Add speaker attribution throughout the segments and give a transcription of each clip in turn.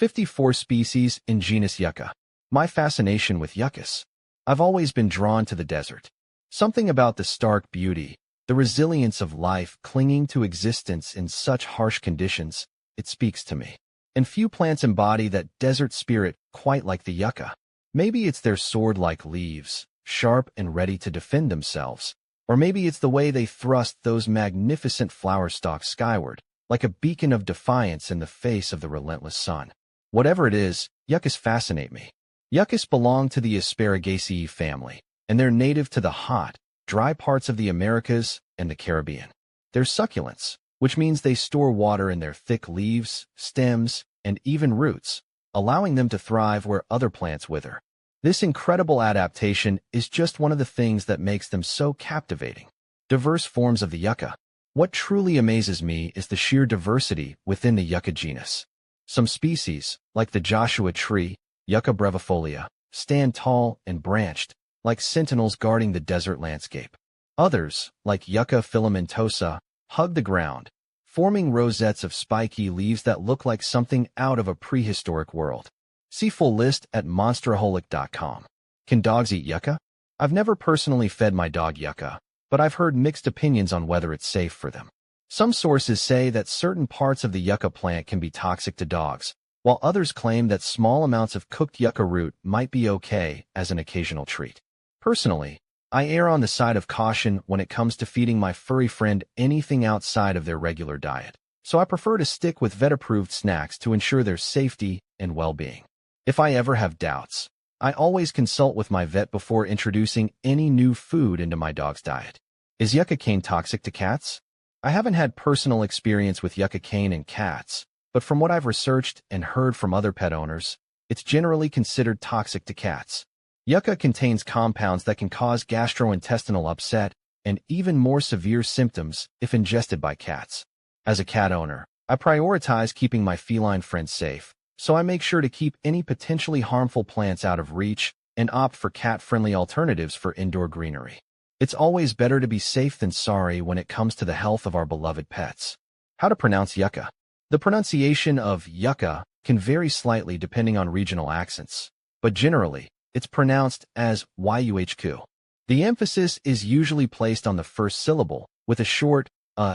Speaker 1: 54 species in genus Yucca. My fascination with yuccas. I've always been drawn to the desert. Something about the stark beauty, the resilience of life clinging to existence in such harsh conditions, it speaks to me. And few plants embody that desert spirit quite like the yucca. Maybe it's their sword-like leaves, sharp and ready to defend themselves. Or maybe it's the way they thrust those magnificent flower stalks skyward, like a beacon of defiance in the face of the relentless sun. Whatever it is, yuccas fascinate me. Yuccas belong to the Asparaceae family, and they're native to the hot, dry parts of the Americas and the Caribbean. They're succulents, which means they store water in their thick leaves, stems, and even roots, allowing them to thrive where other plants wither. This incredible adaptation is just one of the things that makes them so captivating. Diverse forms of the yucca. What truly amazes me is the sheer diversity within the yucca genus. Some species, like the Joshua tree, Yucca brevifolia, stand tall and branched, like sentinels guarding the desert landscape. Others, like Yucca filamentosa, hug the ground, forming rosettes of spiky leaves that look like something out of a prehistoric world. See full list at monsteraholic.com. Can dogs eat yucca? I've never personally fed my dog yucca, but I've heard mixed opinions on whether it's safe for them. Some sources say that certain parts of the yucca plant can be toxic to dogs, while others claim that small amounts of cooked yucca root might be okay as an occasional treat. Personally, I err on the side of caution when it comes to feeding my furry friend anything outside of their regular diet, so I prefer to stick with vet-approved snacks to ensure their safety and well-being. If I ever have doubts, I always consult with my vet before introducing any new food into my dog's diet. Is yucca cane toxic to cats? I haven't had personal experience with yucca cane and cats, but from what I've researched and heard from other pet owners, it's generally considered toxic to cats. Yucca contains compounds that can cause gastrointestinal upset and even more severe symptoms if ingested by cats. As a cat owner, I prioritize keeping my feline friends safe, so I make sure to keep any potentially harmful plants out of reach and opt for cat-friendly alternatives for indoor greenery. It's always better to be safe than sorry when it comes to the health of our beloved pets. How to pronounce yucca? The pronunciation of yucca can vary slightly depending on regional accents, but generally, it's pronounced as yuhq. The emphasis is usually placed on the first syllable, with a short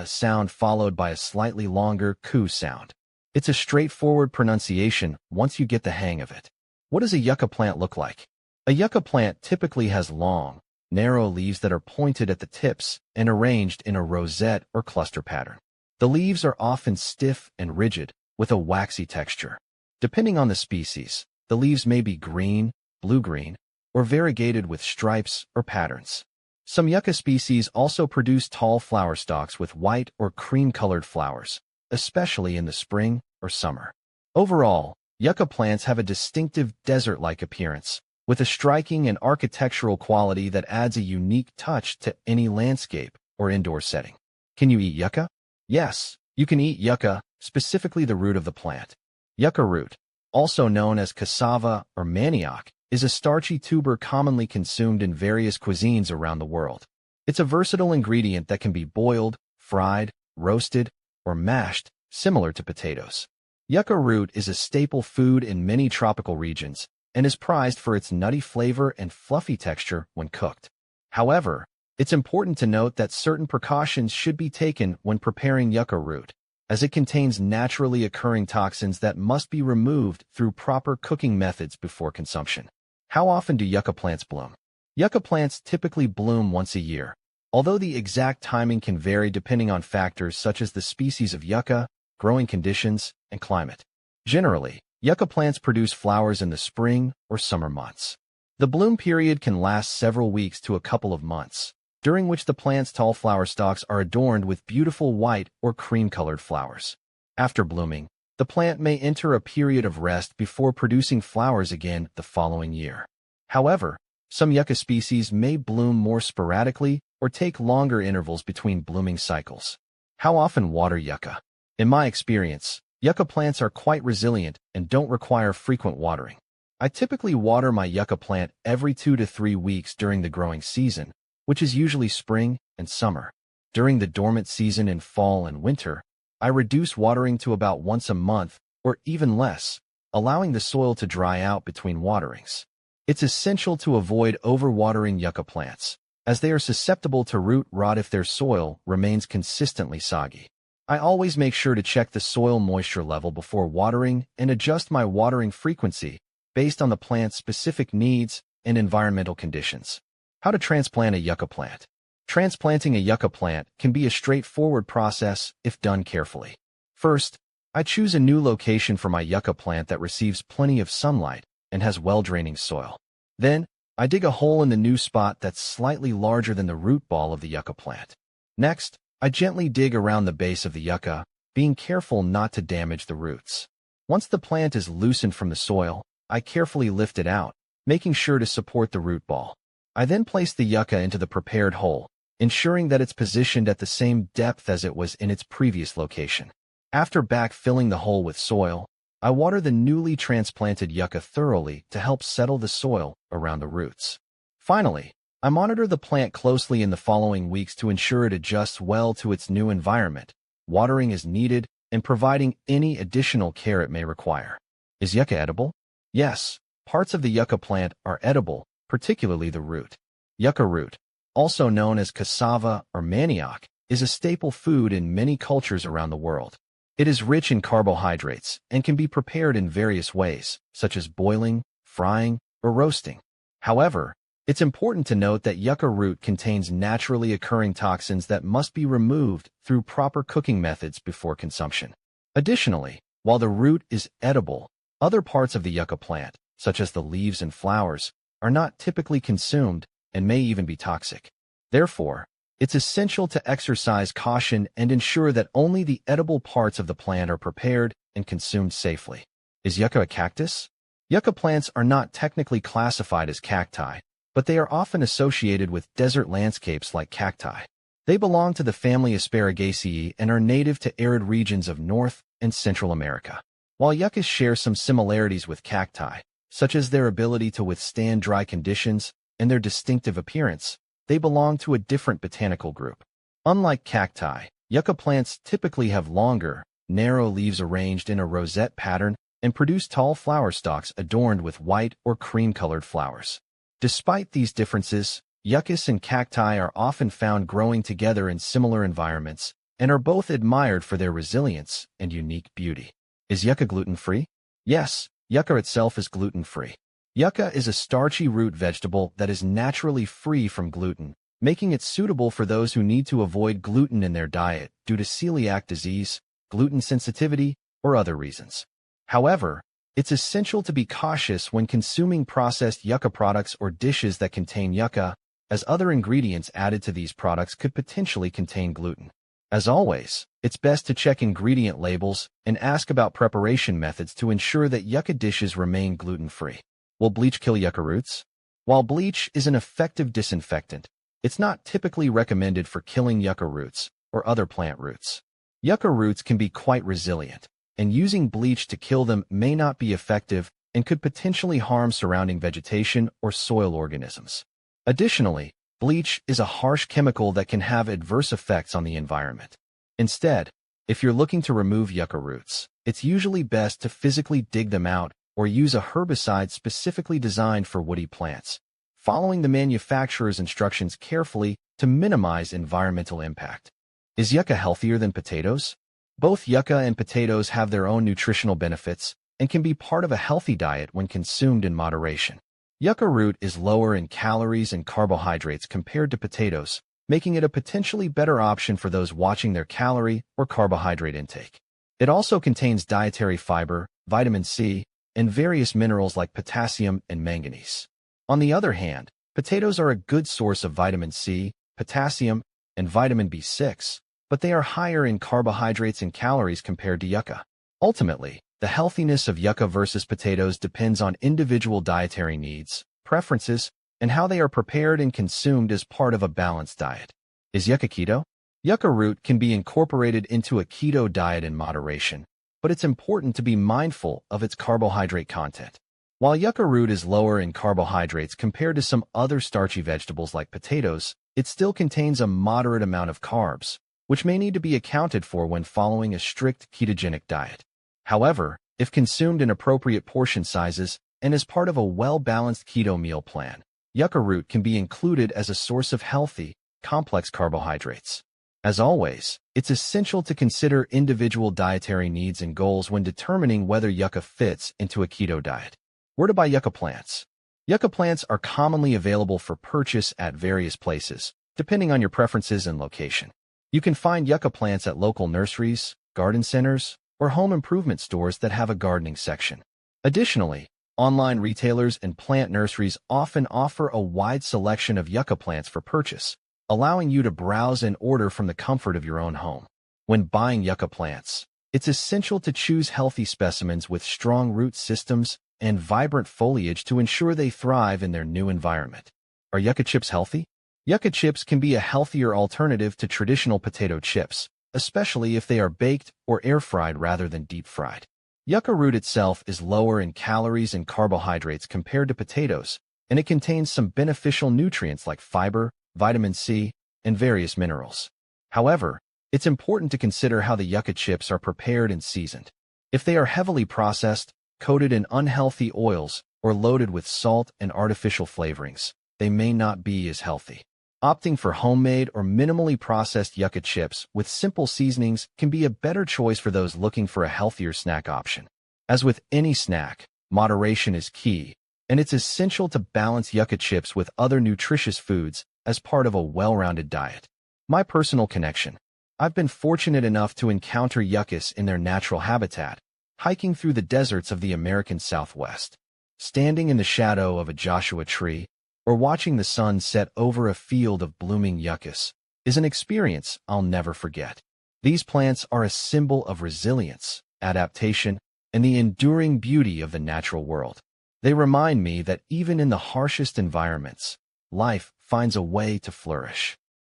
Speaker 1: sound followed by a slightly longer ku sound. It's a straightforward pronunciation once you get the hang of it. What does a yucca plant look like? A yucca plant typically has long, narrow leaves that are pointed at the tips and arranged in a rosette or cluster pattern. The leaves are often stiff and rigid, with a waxy texture. Depending on the species, the leaves may be green, blue-green, or variegated with stripes or patterns. Some yucca species also produce tall flower stalks with white or cream-colored flowers, especially in the spring or summer. Overall, yucca plants have a distinctive desert-like appearance, with a striking and architectural quality that adds a unique touch to any landscape or indoor setting. Can you eat yucca? Yes, you can eat yucca, specifically the root of the plant. Yucca root, also known as cassava or manioc, is a starchy tuber commonly consumed in various cuisines around the world. It's a versatile ingredient that can be boiled, fried, roasted, or mashed, similar to potatoes. Yucca root is a staple food in many tropical regions and is prized for its nutty flavor and fluffy texture when cooked. However, it's important to note that certain precautions should be taken when preparing yucca root, as it contains naturally occurring toxins that must be removed through proper cooking methods before consumption. How often do yucca plants bloom? Yucca plants typically bloom once a year, although the exact timing can vary depending on factors such as the species of yucca, growing conditions, and climate. Generally, yucca plants produce flowers in the spring or summer months. The bloom period can last several weeks to a couple of months, during which the plant's tall flower stalks are adorned with beautiful white or cream-colored flowers. After blooming, the plant may enter a period of rest before producing flowers again the following year. However, some yucca species may bloom more sporadically or take longer intervals between blooming cycles. How often water yucca? In my experience, yucca plants are quite resilient and don't require frequent watering. I typically water my yucca plant every 2 to 3 weeks during the growing season, which is usually spring and summer. During the dormant season in fall and winter, I reduce watering to about once a month or even less, allowing the soil to dry out between waterings. It's essential to avoid overwatering yucca plants, as they are susceptible to root rot if their soil remains consistently soggy. I always make sure to check the soil moisture level before watering and adjust my watering frequency based on the plant's specific needs and environmental conditions. How to transplant a yucca plant. Transplanting a yucca plant can be a straightforward process if done carefully. First, I choose a new location for my yucca plant that receives plenty of sunlight and has well-draining soil. Then, I dig a hole in the new spot that's slightly larger than the root ball of the yucca plant. Next, I gently dig around the base of the yucca, being careful not to damage the roots. Once the plant is loosened from the soil, I carefully lift it out, making sure to support the root ball. I then place the yucca into the prepared hole, ensuring that it's positioned at the same depth as it was in its previous location. After backfilling the hole with soil, I water the newly transplanted yucca thoroughly to help settle the soil around the roots. Finally, I monitor the plant closely in the following weeks to ensure it adjusts well to its new environment, watering as needed, and providing any additional care it may require. Is yucca edible? Yes, parts of the yucca plant are edible, particularly the root. Yucca root, also known as cassava or manioc, is a staple food in many cultures around the world. It is rich in carbohydrates and can be prepared in various ways, such as boiling, frying, or roasting. However, it's important to note that yucca root contains naturally occurring toxins that must be removed through proper cooking methods before consumption. Additionally, while the root is edible, other parts of the yucca plant, such as the leaves and flowers, are not typically consumed and may even be toxic. Therefore, it's essential to exercise caution and ensure that only the edible parts of the plant are prepared and consumed safely. Is yucca a cactus? Yucca plants are not technically classified as cacti, but they are often associated with desert landscapes like cacti. They belong to the family Asparagaceae and are native to arid regions of North and Central America. While yuccas share some similarities with cacti, such as their ability to withstand dry conditions and their distinctive appearance, they belong to a different botanical group. Unlike cacti, yucca plants typically have longer, narrow leaves arranged in a rosette pattern and produce tall flower stalks adorned with white or cream-colored flowers. Despite these differences, yuccas and cacti are often found growing together in similar environments and are both admired for their resilience and unique beauty. Is yucca gluten-free? Yes, yucca itself is gluten-free. Yucca is a starchy root vegetable that is naturally free from gluten, making it suitable for those who need to avoid gluten in their diet due to celiac disease, gluten sensitivity, or other reasons. However, it's essential to be cautious when consuming processed yucca products or dishes that contain yucca, as other ingredients added to these products could potentially contain gluten. As always, it's best to check ingredient labels and ask about preparation methods to ensure that yucca dishes remain gluten-free. Will bleach kill yucca roots? While bleach is an effective disinfectant, it's not typically recommended for killing yucca roots or other plant roots. Yucca roots can be quite resilient, and using bleach to kill them may not be effective and could potentially harm surrounding vegetation or soil organisms. Additionally, bleach is a harsh chemical that can have adverse effects on the environment. Instead, if you're looking to remove yucca roots, it's usually best to physically dig them out or use a herbicide specifically designed for woody plants, following the manufacturer's instructions carefully to minimize environmental impact. Is yucca healthier than potatoes? Both yucca and potatoes have their own nutritional benefits and can be part of a healthy diet when consumed in moderation. Yucca root is lower in calories and carbohydrates compared to potatoes, making it a potentially better option for those watching their calorie or carbohydrate intake. It also contains dietary fiber, vitamin C, and various minerals like potassium and manganese. On the other hand, potatoes are a good source of vitamin C, potassium, and vitamin B6, but they are higher in carbohydrates and calories compared to yucca. Ultimately, the healthiness of yucca versus potatoes depends on individual dietary needs, preferences, and how they are prepared and consumed as part of a balanced diet. Is yucca keto? Yucca root can be incorporated into a keto diet in moderation, but it's important to be mindful of its carbohydrate content. While yucca root is lower in carbohydrates compared to some other starchy vegetables like potatoes, it still contains a moderate amount of carbs, which may need to be accounted for when following a strict ketogenic diet. However, If consumed in appropriate portion sizes and as part of a well-balanced keto meal plan, yucca root can be included as a source of healthy, complex carbohydrates. As always, it's essential to consider individual dietary needs and goals when determining whether yucca fits into a keto diet. Where to buy yucca plants? Yucca plants are commonly available for purchase at various places, depending on your preferences and location. You can find yucca plants at local nurseries, garden centers, or home improvement stores that have a gardening section. Additionally, online retailers and plant nurseries often offer a wide selection of yucca plants for purchase, allowing you to browse and order from the comfort of your own home. When buying yucca plants, it's essential to choose healthy specimens with strong root systems and vibrant foliage to ensure they thrive in their new environment. Are yucca chips healthy? Yucca chips can be a healthier alternative to traditional potato chips, especially if they are baked or air-fried rather than deep-fried. Yucca root itself is lower in calories and carbohydrates compared to potatoes, and it contains some beneficial nutrients like fiber, vitamin C, and various minerals. However, it's important to consider how the yucca chips are prepared and seasoned. If they are heavily processed, coated in unhealthy oils, or loaded with salt and artificial flavorings, they may not be as healthy. Opting for homemade or minimally processed yucca chips with simple seasonings can be a better choice for those looking for a healthier snack option. As with any snack, moderation is key, and it's essential to balance yucca chips with other nutritious foods as part of a well-rounded diet. My personal connection. I've been fortunate enough to encounter yuccas in their natural habitat, hiking through the deserts of the American Southwest. Standing in the shadow of a Joshua tree, or watching the sun set over a field of blooming yuccas is an experience I'll never forget. These plants are a symbol of resilience, adaptation, and the enduring beauty of the natural world. They remind me that even in the harshest environments, life finds a way to flourish.